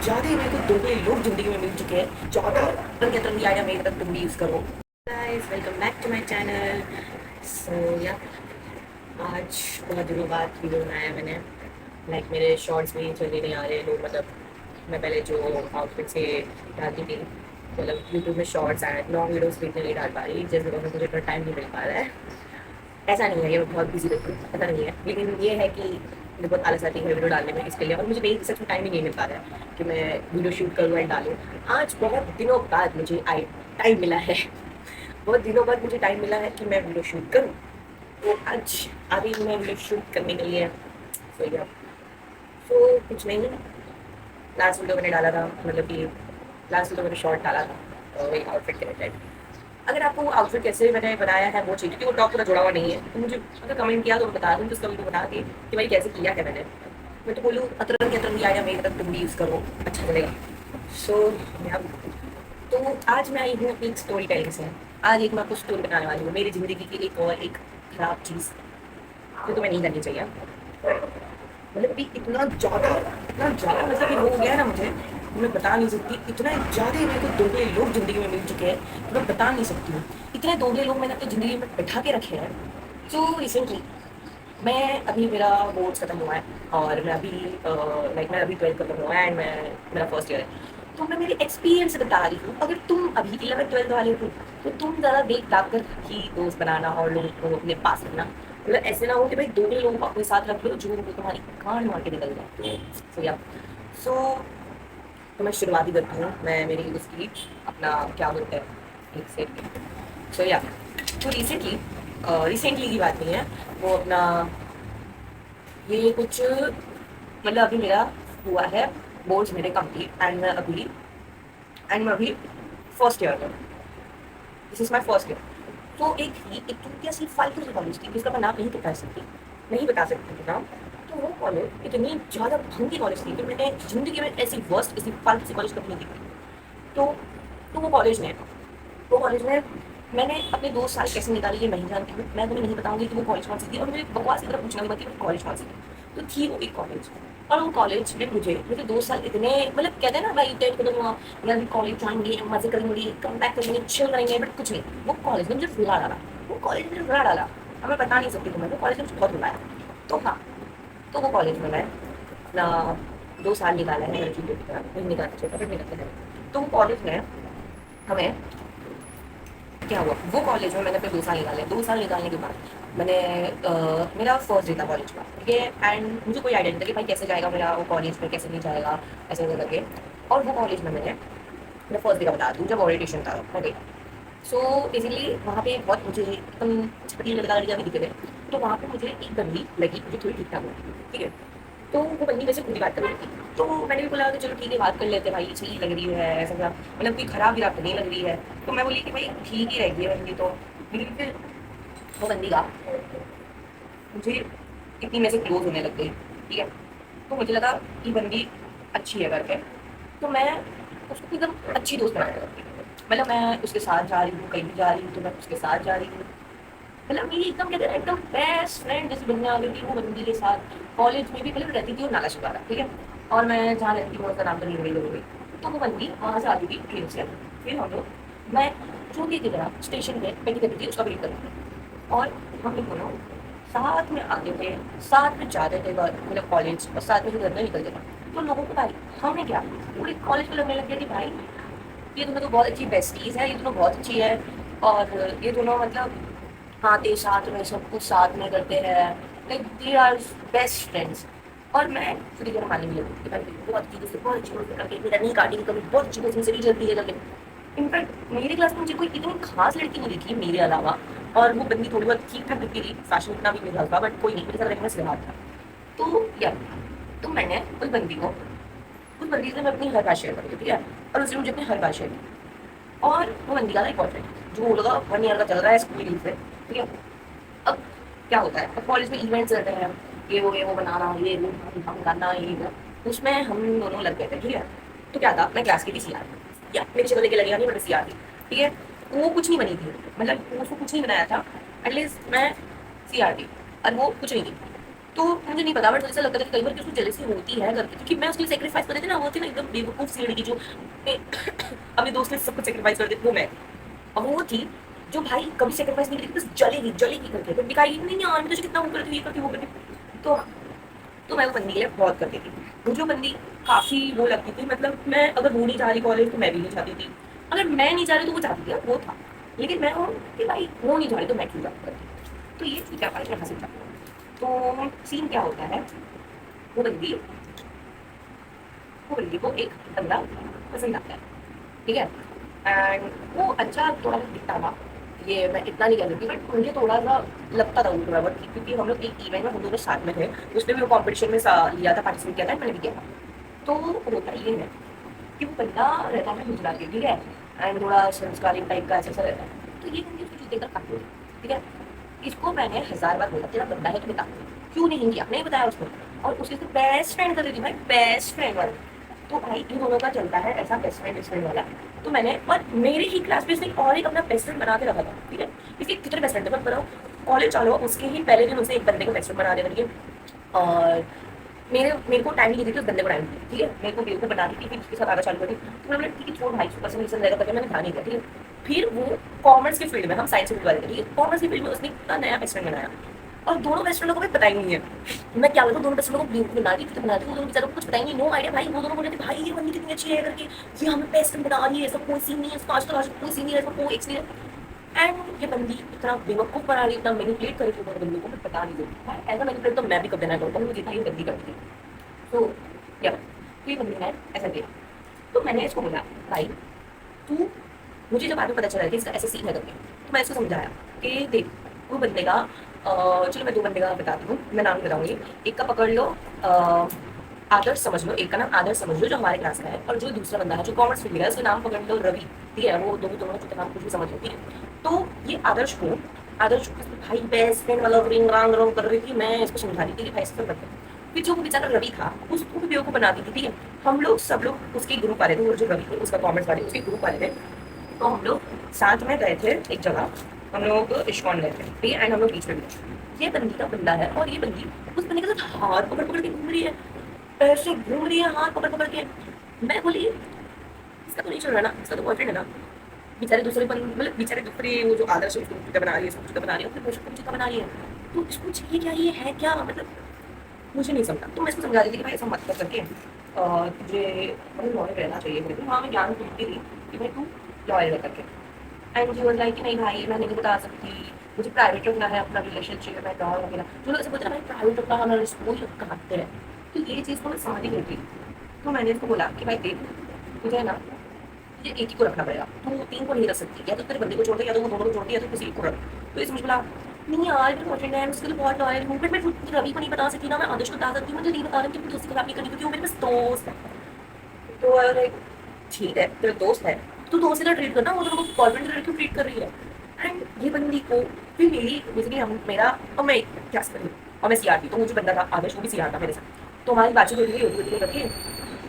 ज़्यादा ही मेरे को दोगले लोग ज़िंदगी में मिल चुके हैं जो अगर रंग रंगी आया मेरे तक तुम भी यूज़ करो। Guys welcome back to my channel. So yeah आज बहुत दिनों बाद वीडियो बनाया है मैंने। लाइक मेरे शॉर्ट्स भी चलने नहीं आ रहे लोग, मतलब मैं पहले जो आउटफिट से डालती थी, मतलब यूट्यूब में शॉर्ट्स एंड लॉन्ग वीडियोस भी इतने नहीं डाल पा रही जैसे बिकॉज मुझे इतना टाइम नहीं मिल पा रहा है। ऐसा नहीं है ये मैं बहुत बिजी रहती हूँ, ऐसा नहीं है, लेकिन ये है कि मुझे बहुत आलस आती है वीडियो डालने में इसके लिए, और मुझे नहीं सच में टाइम ही नहीं मिल पा रहा है कि मैं वीडियो शूट करूँ एंड डालूँ। आज बहुत दिनों बाद मुझे टाइम मिला है, बहुत दिनों बाद मुझे टाइम मिला है कि मैं वीडियो शूट करूँ। तो आज आ रही हूँ मैं वीडियो शूट करने के लिए। सो या कुछ नहीं, लास्ट वीडियो मैंने डाला था, मतलब कि लास्ट वीडियो मैंने शॉर्ट डाला था वही आउटफिट के रिलेटेड। अगर आपको वो आउटफिट कैसे मैंने बनाया है वो चाहिए, क्योंकि वो टॉप पूरा जुड़ा हुआ नहीं है, तो मुझे अगर कमेंट किया तो मैं बता दूँ, तो उसका वीडियो बता दी कि भाई कैसे किया है मैंने। मैं तो बोलूँ अतरंगी अतरंगी आया मेरे तक तुम भी यूज़ करो, अच्छा चलेगा। सो तो आज मैं आई हूँ अपनी एक स्टोरी टेलिंग से। आज एक मैं आपको स्टोरी बनाने वाली हूँ मेरी ज़िंदगी की एक और एक खराब चीज़ जो तुम्हें नहीं करनी चाहिए। मतलब कि इतना ज़्यादा मतलब कि हो गया है ना मुझे, मैं बता नहीं सकती। इतना ज़्यादा मेरे को दोगले लोग ज़िंदगी में मिल चुके हैं तो मैं बता नहीं सकती हूँ। इतने दोगले लोग मैंने अपनी ज़िंदगी में बैठा के रखे हैं। तो रिसेंटली मैं अभी मेरा बोर्ड्स खत्म हुआ है और मैं अभी लाइक मैं अभी 12th खत्म हुआ है एंड मैं मेरा फर्स्ट ईयर है। तो मैं मेरी एक्सपीरियंस बता रही हूँ। अगर तुम अभी 11th 12th वाले हो तो तुम ज़्यादा देख दाख कर ही दोस्त बनाना और लोगों को अपने पास रखना। मतलब ऐसे ना हो कि भाई दो भी लोगों को अपने साथ रख लो जो तुम्हारी कान मार के निकल जाए। सो या सो तो मैं शुरुआती करती हूँ, मैं मेरी उसकी अपना क्या बोलते हैं एक से। सो या तो रिसेंटली की बात नहीं है वो अपना, ये कुछ मतलब अभी मेरा हुआ है बोर्ड्स मेरे कंप्लीट एंड मैं अभी फर्स्ट ईयर में, this is my first year. तो एक छोटी सी फालतू सी कॉलेज थी जिसका मैं नाम नहीं बता सकती नाम। तो वो कॉलेज इतनी ज़्यादा भंगी कॉलेज थी कि मैंने ज़िंदगी में ऐसी वर्स्ट ऐसी फालतू सी कॉलेज कभी नहीं देखी। तो तो वो कॉलेज में मैंने अपने 2 साल कैसे निकाली ये मैं ही जानती हूँ। मैं तुम्हें नहीं बताऊंगी कि वो कॉलेज कौन सी थी, और मुझे बकवास की तरह पूछना भी मत कि वो कॉलेज कौन सी थी। तो थी वो एक कॉलेज, और वो कॉलेज में मुझे 2 साल इतने मतलब कहते हैं ना भाई 10th खत्म हुआ या कॉलेज जाएंगे मजे करेंगे कम बैक करेंगे चिल करेंगे, बट कुछ नहीं। वो कॉलेज ने मुझे रुला डाला, वो कॉलेज ने मुझे रुला डाला। अब मैं बता नहीं सकती तुम्हें, वो कॉलेज ने मुझे बहुत रुलाया। तो हाँ, तो वो कॉलेज में मैं अपना 2 साल निकाला है लड़की की तरह, नहीं निकालना चाहिए बट निकलते हैं। तो वो कॉलेज में हमें क्या हुआ, वो कॉलेज में मैंने अपने 2 साल निकाले। 2 साल निकालने के बाद मैंने मेरा फर्स्ट डे था कॉलेज का, ठीक है। एंड मुझे कोई आइडिया नहीं था कि भाई कैसे जाएगा मेरा वो कॉलेज में, कैसे नहीं जाएगा, ऐसे ऐसे करके। और वो कॉलेज में मैं फर्स्ट डे का बता दूँ, जब ओरिएंटेशन था मैं गई। सो बेसिकली वहाँ पे बहुत मुझे एकदम छपटी लड़कियाँ भी दिखे थे। तो वहाँ पे मुझे एक बंदी लगी जो थोड़ी ठीक ठाक हुई, ठीक है। तो वो बंदी मेरे से खुद ही बात कर रही थी। तो मैंने भी बोला कि चलो ठीक है बात कर लेते हैं भाई, सही लग रही है ऐसा क्या, मतलब कोई खराब गिराव तो नहीं लग रही है। तो मैं बोली कि भाई ठीक ही रहेगी है बंदी तो। लेकिन फिर वो बंदी का मुझे इतनी में से क्लोज होने लग गई, ठीक है। तो मुझे लगा कि बंदी अच्छी है करके, तो मैं उसको एकदम अच्छी दोस्त बनाने लगी। मतलब मैं उसके साथ जा रही हूँ, कहीं भी जा रही हूँ तो मैं उसके साथ जा रही हूँ। मतलब मेरी एकदम कहते हैं एकदम बेस्ट फ्रेंड जैसे बनने आ गई थी वो बंदी के साथ। कॉलेज में भी मतलब रहती थी वो नाला शिकारा, ठीक है। और मैं जहाँ रहती हूँ उसका नाम तो नहीं वही लोग। तो वो बंदी वहाँ से आती थी ट्रेन से, फिर हम लोग मैं चूंकि की तरह स्टेशन पे बैठी रहती थी उसका वेट करती थी। और हम लोग दोनों साथ में आते थे, साथ में जाते थे मतलब कॉलेज, और साथ में से घर में निकलते थे। तो लोगों को भाई हमने क्या पूरी कॉलेज में लगने लग गया कि भाई ये दोनों तो बहुत अच्छी बेस्टीज है, ये दोनों बहुत अच्छी है, और ये दोनों मतलब आते साथ में सब कुछ साथ में करते हैं, like they are best friends. और मैं खुद ही मानने भी लगी कि भाई बहुत चीज़ों से बहुत अच्छी दोस्ती करके मेरा नहीं काटेगी कभी, बहुत अच्छी दोस्ती से भी जल्दी है करके। इनफैक्ट मेरी क्लास में मुझे कोई इतनी खास लड़की नहीं दिखी मेरे अलावा, और वो बंदी थोड़ी बहुत ठीक ठाक दिखती थी, फैशन इतना भी नहीं था बट कोई नहीं, मेरे साथ रहने में सिर्फ था। तो यार तो मैंने उस बंदी से मैं अपनी हर बात शेयर कर दी, ठीक है। और उसने मुझे अपनी हर बात शेयर की। और वो बंदी का एक बॉयफ्रेंड जो वो लगा 1 ईयर का चल रहा है स्कूल से, ठीक है। अब क्या होता है, अब कॉलेज में इवेंट्स रहते हैं, ये वो बनाना, ये वो हम करना, ये वो। उसमें हम दोनों लग गए थे, ठीक है। तो क्या था, मैं क्लास की थी सीआर, या मेरी शक्ल देखे लगेगा नहीं बट सीआर थी, ठीक है। वो कुछ नहीं बनी थी, मतलब उसको कुछ नहीं बनाया था, एटलीस्ट मैं सीआर थी और वो कुछ नहीं थी। तो मुझे नहीं पता, बट ऐसा लगता था कि कई बार कि उसको जेलसी होती है करके, क्योंकि मैं उसके लिए सेक्रीफाइस कर देती ना, वो थी ना एकदम बेवकूफ सी लड़की जो अपने दोस्त ने सब कुछ सेक्रीफाइस कर देती, वो मैं। अब वो थी जो भाई कभी सेक्रीफाइस नहीं करी, बस जलेगी जलेगी करके, फिर दिखाई नहीं यार मैं तुझे कितना वो करती, ये करती वो करती। तो मैं वो बंदी के लिए बहुत करती थी। मुझे वो बंदी काफ़ी वो लगती थी, मतलब मैं अगर वो नहीं जा रही कॉलेज तो मैं भी नहीं जाती थी, अगर मैं नहीं जा रही तो वो जाती थी, वो था। लेकिन मैं हूँ कि भाई वो नहीं जा रही तो मैं क्यों जाती करती। तो ये क्या पाई मैं हंसी जाती हूँ। तो सीन क्या होता है, वो बंदी वो बंदी को एक बंदा पसंद आता है, ठीक है। एंड वो अच्छा थोड़ा बहुत दिखता था, ये मैं इतना नहीं कह सकती, बट मुझे थोड़ा सा लगता था वो थोड़ा बहुत, क्योंकि हम लोग एक इवेंट में हम दोनों साथ में थे, उसमें भी वो कॉम्पिटिशन में लिया था, पार्टिसिपेट किया था, मैंने भी किया था। तो होता ये है कि वो बंदा रहता है गुजराती, ठीक है, एंड थोड़ा संस्कारी टाइप का ऐसा रहता है। तो ये बंदी उसको जूते का काटती है, ठीक है। इसको मैंने 1000 बार बोला तेरा बंदा है तो बता, क्यों नहीं किया, नहीं बताया उसको। और उसके साथ बेस्ट फ्रेंड कर रही थी भाई, बेस्ट फ्रेंड वाला। तो भाई इन दोनों का चलता है ऐसा बेस्ट फ्रेंड वाला। तो मैंने, और मेरे ही क्लास में इसने और एक अपना बेस्ट फ्रेंड बना के रखा था, ठीक है। इसके कितने बेस्ट फ्रेंड थे मैं बताऊँ, कॉलेज चालू हुआ उसके ही पहले दिन उसे एक बंदे को बेस्ट फ्रेंड बना दिया, ठीक है। और मेरे को टाइम नहीं देती थी, उस बंदे को टाइम दी, ठीक है। मेरे को बेवकूफ बना दी थी, फिर उसके साथ आना चालू कर दी। तो मैंने ठीक है छोड़ भाई, पर्सन रीजन रहेगा करके मैंने ध्यान नहीं दिया, ठीक है। फिर वो कॉमर्स की फील्ड में, हम साइंस फील्ड वाले थे, ठीक है, कॉमर्स की फील्ड में उसने इतना नया बेस्ट फ्रेंड बनाया, और दोनों बेस्ट फ्रेंडों को भी पता ही नहीं है मैं क्या करूँ। दोनों बेस्ट फ्रेंडों को बेवकूफ बना दी थी, तो बना दी, वो दोनों बेचारों को कुछ पता ही नहीं, नो आइडिया भाई। वो दोनों बोल रहे थे भाई ये बंदी कितनी अच्छी है करके, ये हमें बेस्ट फ्रेंड बना रही है, ऐसा कोई सीन नहीं है इसका, आज कोई सीन नहीं है, इसका कोई एक्स नहीं है। एंड ये बंदी इतना बेवकूफ बना रही, इतना मैनिपुलेट कर रही थी बंदी को, मैं पता नहीं दूँ ऐसा मैनिपुलेट तो मैं भी कभी ना करता हूँ, जितना ये बंदी करती थी। तो या तो ये बंदी है ऐसा किया। तो मैंने इसको बोला भाई तू, मुझे जब बाद में पता चला कि इसका ऐसा सीन है करके, तो मैं इसको समझाया कि देख वो बंदे का चलो मैं दो बंदे का बताती हूँ, मैं नाम नहीं बताऊंगी। एक का पकड़ लो, आदर्श समझ लो, एक का नाम आदर्श समझ लो जो हमारे क्लास का है, और जो दूसरा बंदा है जो कॉमर्स फील्ड है उसका नाम पकड़ लो रवि, ठीक है। वो दोनों दोनों जो नाम कुछ भी समझ लो, ठीक है। तो ये आदर्श को भाई बेस्ट फ्रेंड वाला रिंग रांग रोंग कर रही थी, मैं इसको समझा रही थी कि भाई इसको मत कर। फिर जो बेचारा रवि था उसको भी बेवकूफ बनाती थी, ठीक है। हम लोग सब लोग उसके ग्रुप वाले थे, वो जो रवि थे उसका कॉमर्स वाले उसके ग्रुप वाले थे। तो हम लोग साथ में गए थे एक जगह, हम लोग इस्कॉन गए थे, ठीक है। एंड हम लोग बीच में भी, ये बंदी का बंदा है और ये बंदी उस बंदे के साथ हाथ पकड़ पकड़ के घूम रही है, ऐसे घूम रही है हाथ पकड़ पकड़ के। मैं बोली इसका तो नहीं चल रहा ना, इसका तो बॉयफ्रेंड है ना। बेचारे दूसरे मतलब बेचारे दूसरे वो जो आदर्श है उसको जूता बना रही है, उसको जूता बना रही है, फिर उसको जूता बना रही है। तो इसको चाहिए क्या, ये है क्या, मतलब मुझे नहीं समझा। तो मैं इसको समझा रही थी कि भाई ऐसा मत कर करके, तुझे मतलब लॉयल रहना चाहिए। बोले तो हाँ मैं ज्ञान देती थी कि भाई तू लॉयल रह करके। एंड मुझे बोला कि नहीं भाई मैं नहीं बता सकती, मुझे प्राइवेट रखना है अपना रिलेशनशिप में डॉल वगैरह, जो लोग ऐसे बोलते हैं ना भाई प्राइवेट रखना हमारा रिस्क कहते हैं। तो ये चीज़ को मैं समझ ही नहीं थी। तो मैंने इसको बोला कि भाई देख तुझे है ना, तुझे एक ही को रखना पड़ेगा, तू तीन को नहीं रख सकती, या तो तेरे बंदे को छोड़ दे, या तो वो दोनों को छोड़ दे, या तो किसी एक को रख। तो इसमें मुझे बोला नहीं यार मेरे बॉयफ्रेंड है, उसके लिए बहुत लॉयल हूँ, बट मैं रवि को नहीं बता सकती ना, मैं आदर्श को बता सकती हूँ, मुझे नहीं बता रही कि दोस्ती खराब नहीं करनी क्योंकि वो मेरे पास दोस्त है। तो लाइक ठीक है तेरा दोस्त है तो दोस्त की तरह ट्रीट करना, वो दोनों को बॉयफ्रेंड की तरह क्यों ट्रीट कर रही है। एंड ये बंदी को फिर मेरी बेसिकली हम मेरा और मैं क्लास में हूँ और मैं सीआर थी, तो मुझे बंदा था आदर्श, वो भी सीआर था मेरे साथ। तो हमारी बातचीत होती करके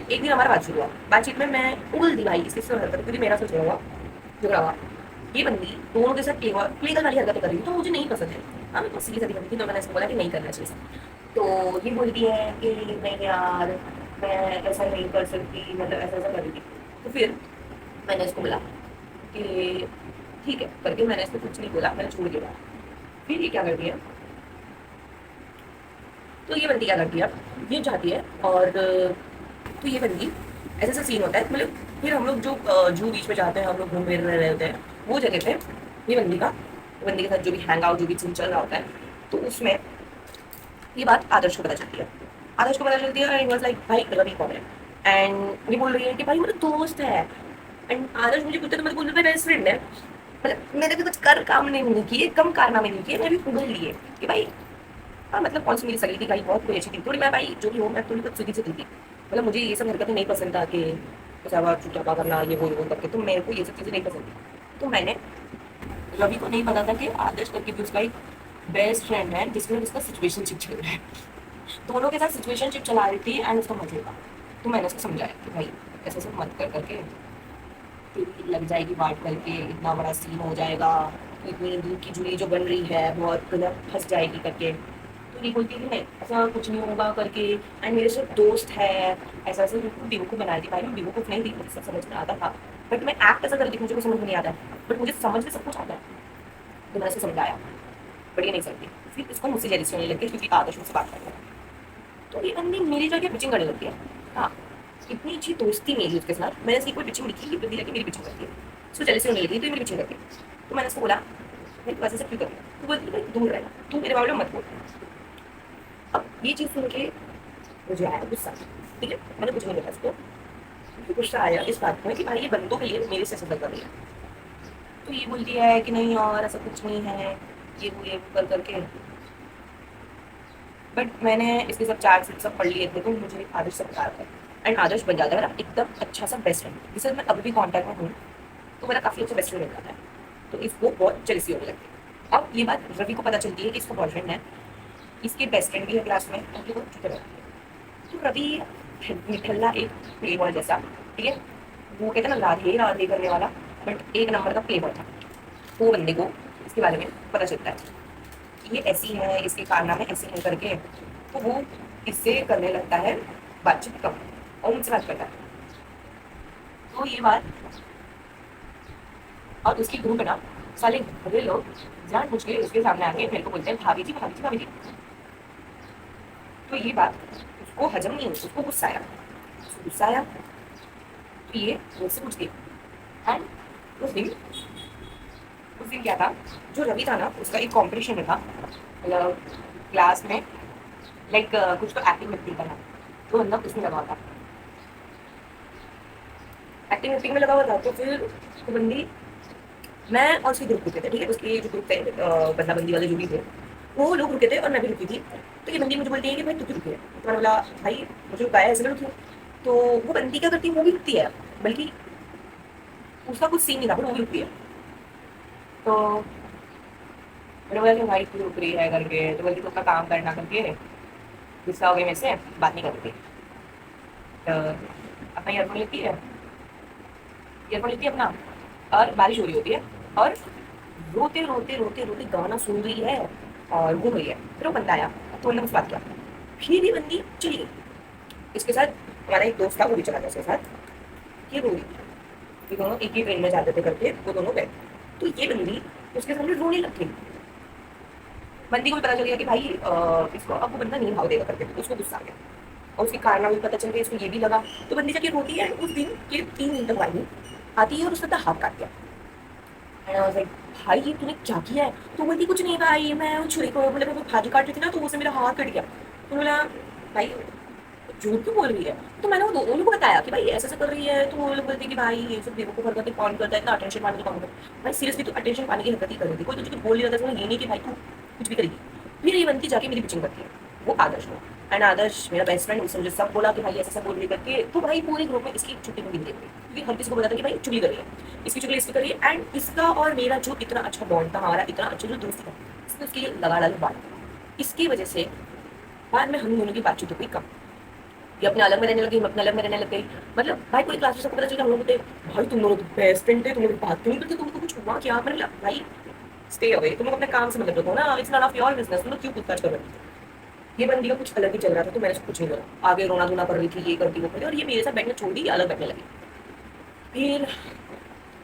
एक दिन हमारा बातचीत हुआ, बातचीत में मैं उगल दी भाई इसके से हरकत, क्योंकि मेरा सोच हुआ झगड़ा हुआ। ये बंदी दोनों के साथ प्लेगल वाली हरकतें कर रही थी, तो मुझे नहीं पसंद है। हाँ मैं सीधी सादी बंदी थी, तो मैंने इसको बोला कि नहीं करना चाहिए। तो ये बोलती है कि नहीं यार मैं ऐसा नहीं कर सकती, मतलब ऐसा ऐसा कर रही थी। तो फिर मैंने इसको बोला कि ठीक है करके, मैंने इसको कुछ नहीं बोला, मैंने छोड़ दिया। फिर ये क्या करती है, तो ये बंदी क्या करती है, ये जाती है और तो ये बंदी ऐसा ऐसा सीन होता है, मतलब फिर हम लोग जो जू बीच में जाते हैं, हम लोग घूम फिर रहे होते हैं वो जगह पे, ये बंदी के साथ जो भी हैंग आउट जो भी सीन चल रहा होता है, तो उसमें ये बात आदर्श को पता चलती है। आदर्श को पता चलती है एंड वाज लाइक भाई रवि कौन है, एंड ये बोल रही है कि भाई मेरा दोस्त है। एंड आदर्श मुझे पूछते तो मैं बोल रही बेस्ट फ्रेंड है, मतलब मैंने भी कुछ कर काम नहीं किए, कम कारनामे नहीं किए, मैं भी उगल लिए कि भाई हाँ, मतलब कौन सी मेरी सगी थी भाई, बहुत कोई अच्छी थी थोड़ी, मैं भाई जो भी हो मैं थोड़ी बहुत सीधी से थी, मतलब मुझे ये सब हरकतें नहीं पसंद था कि ऐसा चुपचापा करना ये वो करके, तो मेरे को ये सब चीज़ें नहीं पसंद थी। तो मैंने रवि को नहीं पता था कि आदर्श करके भी उसका एक बेस्ट फ्रेंड है जिसमें उसका सिचुएशनशिप चल रहा है, दोनों के साथ सिचुएशनशिप चला रही थी एंड उसका मजे था। तो मैंने उसको समझाया कि भाई ऐसा सब मत कर करके, तेरी लग जाएगी बात करके, इतना बड़ा सीन हो जाएगा, इतनी दूर की जुड़ी जो बन रही है बहुत गलत फंस जाएगी करके। तो ये बोलती है कि नहीं ऐसा कुछ नहीं होगा करके, एंड मेरे सिर्फ दोस्त है, ऐसा ऐसे बिल्कुल बेवकूफ़ बना दी। भाई मैं बेवकूफ़ नहीं थी, मुझे सब समझ में आता था, बट मैं एक्ट ऐसा कर रही थी, मुझे कुछ समझ में नहीं आता है, बट मुझे समझ में सब कुछ आता है। तो मैंने उसको समझाया, बट ये नहीं समझती। फिर इसको मुझसे जेलसी होने लग गई क्योंकि आदर्श मुझसे बात कर रहा है। तो ये बंदी मेरी जगह पिचिंग करने लगती है। हाँ, इतनी अच्छी दोस्ती मेरी उसके साथ, मैंने इसकी कोई पिचिंग लिखी, ये बंदी लगी मेरी पिचिंग करती है। उसको जेलसी होने लगी तो ये मेरी पिचिंग करती है। तो मैंने उसको बोला भाई वैसे से क्यों कर रही है? तो बोलती है भाई दूर रहना, तू मेरे बारे में मत बोल। अब ये चीज़ सुन के मुझे आया गुस्सा। ठीक है, मैंने कुछ नहीं बोला उसको, मुझे गुस्सा आया इस बात में कि भाई ये बंदों के लिए मेरे से सफर कर रही है। तो ये बोलती है कि नहीं और ऐसा कुछ नहीं है, ये वो कर करके। बट मैंने इसके सब चार्ट सब पढ़ लिए थे, तो मुझे आदर्श से बता था, एंड आदर्श बन जाता है मेरा एकदम अच्छा सा बेस्ट फ्रेंड, जिससे मैं अभी भी कॉन्टैक्ट में हूँ। तो मेरा काफ़ी अच्छा बेस्ट फ्रेंड बन जाता है। तो इसको बहुत जेलसी होने लगती है। अब ये बात रवि को पता चलती है कि इसका बॉयफ्रेंड है, इसके बेस्ट फ्रेंड भी है क्लास में, उनके वो चुप रहती है। तो रवि निठल्ला एक प्ले बॉय जैसा, ठीक है, वो कहते हैं ना राधे राधे करने वाला, बट एक नंबर का प्ले बॉय था। वो बंदे को इसके बारे में पता चलता है कि ये ऐसी है, इसके कारनामे ऐसे हैं करके। तो वो इससे करने लगता है बातचीत कम, और मुझसे बात करता है। तो ये बात, और उसकी ग्रुप है ना, साले भले लोग जान पूछ के उसके सामने आके मेरे को बोलते हैं भाभी जी भाभी जी भाभी जी। तो ये बात उसको हजम नहीं हुई, उसको गुस्सा आया, तो ये मुझसे पूछ गई। एंड उस दिन क्या था, जो रवि था ना उसका एक कॉम्पिटिशन में था, मतलब क्लास में, लाइक कुछ तो एक्टिंग एक्टिंग करना, तो मतलब उसमें लगा हुआ था, एक्टिंग एक्टिंग में लगा हुआ था। तो फिर वो बंदी, मैं और उसकी ग्रुप रुके थे, ठीक है, उसके जो ग्रुप थे बंदा बंदी वाले जो भी थे वो लोग रुके थे और मैं भी रुकी थी। तो ये बंदी मुझे बोलती है कि भाई तू क्यों रुकी है? तो मैंने बोला भाई मुझे रुकाया ऐसे मैं रुकी हूँ। तो वो बंदी क्या करती है, वो भी रुकती है, बल्कि उसका कुछ सीन नहीं था, बट वो भी रुकती है। तो मैंने बोला कि भाई क्यों रुक रही है करके, तो बोलती तू अपना काम करना करके, गुस्सा हो गई मेरे से, बात नहीं करती। तो अपना ईयरफोन लेती है अपना, और बारिश हो रही होती है, और रोते रोते रोते रोते गाना सुन रही है और घूम रही है। फिर वो बंदा आया, तो उन्होंने मुझसे बात किया, फिर ये बंदी चली गई। इसके साथ हमारा एक दोस्त था, वो भी चला गया उसके साथ। ये रो रही थी, ये दोनों एक ही ट्रेन में जाते थे करके, वो दोनों गए। तो ये बंदी उसके सामने रोने लग गई। बंदी को भी पता चल गया कि भाई इसको अब वो बंदा नहीं भाव देगा करके, उसको गुस्सा आ गया, और उसके कारण भी पता चल गया, इसको ये भी लगा। तो बंदी जाके रोती है, उस दिन ये 3 दिन तक आई आती है, और उसका हाथ काट दिया। And I was like, भाई ये तूने क्या किया है? तो बोलती कुछ नहीं भाई, मैं छुरी को बोले मैं भाजी काट रही थी ना, तो उससे मेरा हाथ कट गया। तो बोला भाई झूठ क्यों बोल रही है? तो मैंने वो दोनों को बताया कि भाई ऐसे ऐसे कर रही है। तो वो लोग बोलते कि भाई ये सब बेवकूफ़ हरकतें कौन करता है, इतना अटेंशन पाने की कौन करता है? भाई सीरियसली तू अटेंशन पाने की हरकत ही कर रही थी, कोई तुझे कुछ बोल नहीं रहा था, ये नहीं कि भाई तू कुछ भी करेगी। फिर ये बनती जाके मेरी पिचिंग करती है, वो आदर्श को। एंड आदर्श मेरा बेस्ट फ्रेंड, उसने मुझे सब बोला कि भाई ऐसा सब बोल रही करके। तो भाई पूरे ग्रुप में इसकी छुट्टी को गिन देते, क्योंकि हर किसी को बताता कि भाई चुगली कर रही है, इसकी चुगली इसकी कर रही है। एंड इसका और मेरा जो इतना अच्छा बॉन्ड था, हमारा इतना अच्छा जो दोस्ती था, इसने उसके लिए लगा डाला बात। इसकी वजह से बाद में हम दोनों की बातचीत हो गई कम, ये अपने अलग में रहने लगी, हम अपने अलग में रहने लग गई। मतलब भाई पूरी क्लास में सबको पता चला हम लोग होते भाई तुम दोनों तो बेस्ट फ्रेंड थे, तुम लोग बात क्यों नहीं करते, तुमको कुछ हुआ क्या? मैंने बोला भाई स्टे अवे, तुम लोग अपने काम से मतलब रखो ना, it's not of your business, तुम लोग क्यों पूछताछ कर रहे हो? ये बंदी का कुछ अलग ही चल रहा था, तो मैंने उसको कुछ नहीं बोला, आगे रोना धोना कर रही थी, ये करती वो करती, और ये मेरे साथ बैठना छोड़ दी, अलग बैठने लगी। फिर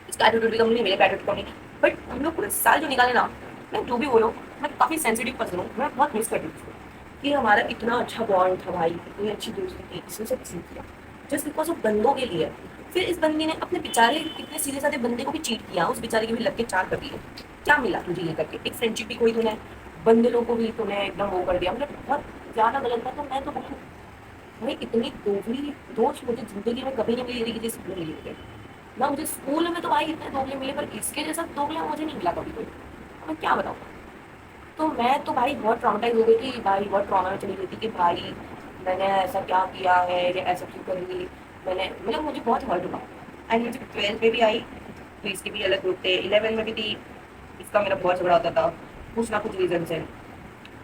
इसका एटीट्यूड भी कम नहीं, मेरा एटीट्यूड कम नहीं, बट हम लोग पूरे साल जो निकाले ना, मैं जो भी बोलो, मैं काफ़ी सेंसिटिव पर्सन हूँ, मैं बहुत मिस करती हूँ उसको, कि हमारा इतना अच्छा बॉन्ड था भाई, इतनी अच्छी दोस्ती थी, इसने सब सीख किया जस्ट बिकॉज ऑफ बंदों के लिए। फिर इस बंदी ने अपने बेचारे इतने सीधे साधे बंदे को भी चीट किया, उस बेचारे की भी लग के चार कर दिए। क्या मिला तुझे ये करके? एक फ्रेंडशिप भी कोई तूने, बंदे लोगों को भी तूने एकदम वो कर दिया, मतलब बहुत ज़्यादा गलत था। तो मैं तो बहुत भाई इतनी दोगली दोस्त मुझे जिंदगी में कभी नहीं मिली थी जैसे मिली थी ना। मुझे स्कूल में तो भाई इतने दोगले मिले, पर इसके जैसा दोगला मुझे नहीं मिला कभी कोई। मैं क्या बताऊँ? तो मैं तो भाई बहुत ट्रॉमेटाइज हो गई थी भाई, बहुत ट्रॉमा में चली गई थी कि भाई मैंने ऐसा क्या किया है, या ऐसा क्यों करूँगी मैंने, मतलब मुझे बहुत हर्ट हुआ। एंड मुझे 12th में भी आई, तो इसके भी अलग ग्रुप थे, 11 में भी थी, इसका मेरा बहुत झगड़ा होता था कुछ ना कुछ रीज़न से।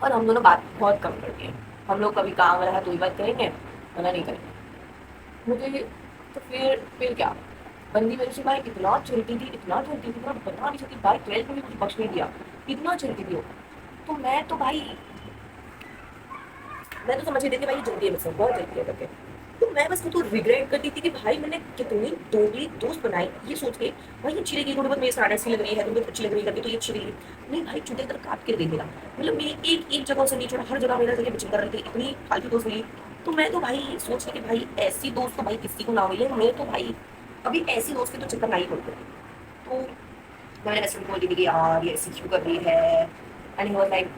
और हम दोनों बात बहुत कम करते हैं, हम लोग कभी काम रहा तो ही बात करेंगे, वरना नहीं करेंगे। मुझे तो फिर क्या, बंदी मेरे से भाई इतना चिढ़ती थी, इतना चिढ़ती थी, मैं बता नहीं सकती भाई, 12th में भी कुछ बख्श नहीं दिया, इतना चिढ़ती थी वो। तो मैं तो भाई मैं तो समझ रही थी कि भाई ये जल्दी है मुझसे, बहुत जल्दी है करके। तो मैं बस तो रिग्रेट करती थी कि भाई मैंने कितनी दोगली दोस्त बनाई ये सोच के, भाई अच्छी लगी थोड़ी बहुत मेरी स्टार्ट सी लग रही है, तुम अच्छी लग रही है करके तो ये अच्छी लगी। नहीं भाई चुटे इधर काट के दे देगा। मतलब मेरी एक एक जगह से नहीं छोड़ा, हर जगह मेरा जगह बिचिंग कर रही थी, इतनी फालतू दोस्त मिली। तो मैं तो भाई सोच रही कि भाई ऐसी दोस्त तो भाई किसी को ना मिले, मैं तो भाई अभी ऐसी दोस्त की तो चक्कर नहीं पड़ती। तो मैंने ऐसे बोल दी थी कि यार ये ऐसी क्यों कर रही है, and he was like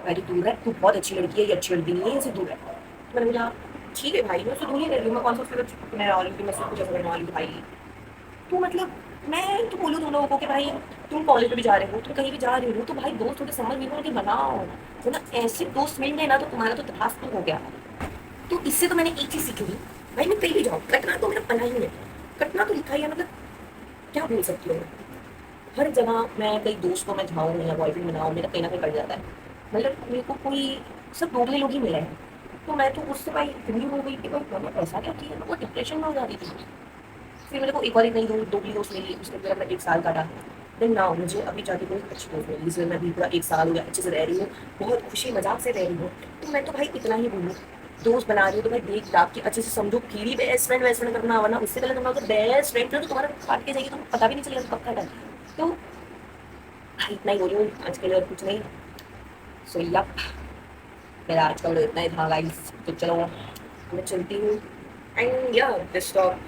very दूर है, तू बहुत अच्छी लड़की है, ये अच्छी लड़की नहीं है, इससे दूर है। तो मैंने बोला ठीक है भाई, मैं उससे दूर ही रह रही हूँ, मैं कौन सा उसके मैं वाली हूँ, मैं सब कुछ ऐसा करने वाली हूँ भाई। तो मतलब मैं तो बोलूँ तुम लोगों को कि भाई तुम कॉलेज में भी जा रहे हो, तुम कहीं भी जा रहे हो, तो भाई दोस्त थोड़े समझ में के बनाओ, वरना ऐसे दोस्त मिल गए ना तो तुम्हारा तो तबास तो हो गया। तो इससे तो मैंने एक चीज़ सीखी थी, भाई मैं कहीं भी जाऊँ, कटना तो मेरा पना ही है, कटना तो लिखा ही है, मतलब क्या बोल सकती हूँ। हर जगह मैं कई दोस्त को मैं जाऊँ या बॉयफ्रेंड बनाऊँ, मेरा कहीं ना कहीं कट जाता है। मतलब मेरे को कोई सब दोगले लोग ही मिले हैं। तो मैं तो उससे भाई इतनी हो गई कि भाई मैंने ऐसा क्या किया, मैं वो डिप्रेशन में हो जा रही थी। फिर मेरे को एक और एक नई दोगली दोस्त मिली, उसने मेरा अपना 1 साल काटा। देन ना मुझे अभी जाके कोई अच्छी दोस्त मिली जिसमें मैं भी पूरा 1 साल हो गया अच्छे से रह रही हूँ, बहुत खुशी मजाक से रह रही हूँ। तो मैं तो भाई इतना ही बोलूँ, दोस्त बना रही हूँ तो भाई देख दाख के अच्छे से समझो, कीड़ी बेस्ट फ्रेंड वेस्ट फ्रेंड करना, वरना उससे पहले तुम्हारा बेस्ट फ्रेंड तो तुम्हारा काट के जाएगी, तो पता भी नहीं चलेगा कब काटा। तो भाई इतना ही बोल रही हूँ आज के लिए, और कुछ नहीं। सो यप, मेरा आज का वीडियो इतना ही था गाइस, तो चलो मैं चलती हूँ। एंड या दिस टॉप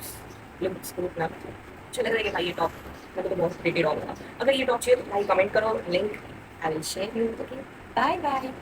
लुक्स गुड ना, अच्छा लग रहा है कि भाई ये टॉप मेरे को तो बहुत क्रिएटेड होगा। अगर ये टॉप चाहिए तो भाई कमेंट करो, link I will share you. Okay bye bye.